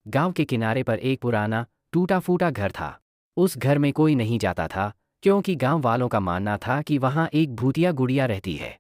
गांव के किनारे पर एक पुराना टूटा फूटा घर था। उस घर में कोई नहीं जाता था, क्योंकि गांव वालों का मानना था कि वहां एक भूतिया गुड़िया रहती है।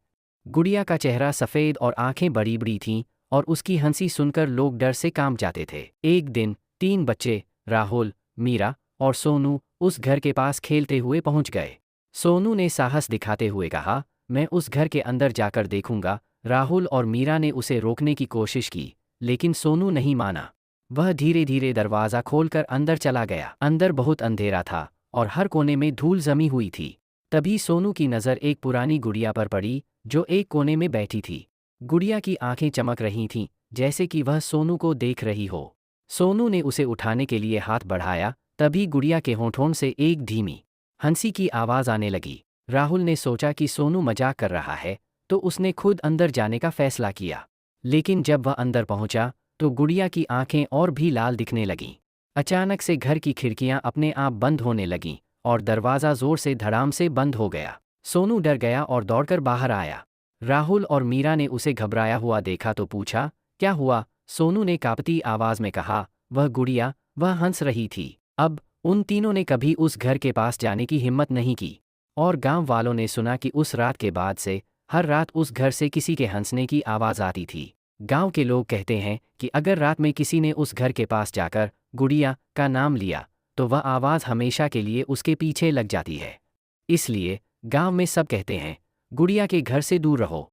गुड़िया का चेहरा सफ़ेद और आंखें बड़ी बड़ी थीं, और उसकी हंसी सुनकर लोग डर से कांप जाते थे। एक दिन 3 बच्चे, राहुल, मीरा और सोनू, उस घर के पास खेलते हुए पहुंच गए। सोनू ने साहस दिखाते हुए कहा, मैं उस घर के अंदर जाकर देखूंगा। राहुल और मीरा ने उसे रोकने की कोशिश की, लेकिन सोनू नहीं माना। वह धीरे धीरे दरवाज़ा खोलकर अंदर चला गया। अंदर बहुत अंधेरा था और हर कोने में धूल जमी हुई थी। तभी सोनू की नज़र एक पुरानी गुड़िया पर पड़ी, जो एक कोने में बैठी थी। गुड़िया की आंखें चमक रही थीं, जैसे कि वह सोनू को देख रही हो। सोनू ने उसे उठाने के लिए हाथ बढ़ाया, तभी गुड़िया के होठों से एक धीमी हंसी की आवाज़ आने लगी। राहुल ने सोचा कि सोनू मजाक कर रहा है, तो उसने खुद अंदर जाने का फैसला किया। लेकिन जब वह अंदर पहुंचा, तो गुड़िया की आंखें और भी लाल दिखने लगीं। अचानक से घर की खिड़कियां अपने आप बंद होने लगीं, और दरवाज़ा ज़ोर से धड़ाम से बंद हो गया। सोनू डर गया और दौड़कर बाहर आया। राहुल और मीरा ने उसे घबराया हुआ देखा तो पूछा, क्या हुआ? सोनू ने कांपती आवाज़ में कहा, वह गुड़िया, वह हंस रही थी। अब उन तीनों ने कभी उस घर के पास जाने की हिम्मत नहीं की। और गांव वालों ने सुना कि उस रात के बाद से हर रात उस घर से किसी के हंसने की आवाज़ आती थी। गांव के लोग कहते हैं कि अगर रात में किसी ने उस घर के पास जाकर गुड़िया का नाम लिया, तो वह आवाज़ हमेशा के लिए उसके पीछे लग जाती है। इसलिए गांव में सब कहते हैं, गुड़िया के घर से दूर रहो।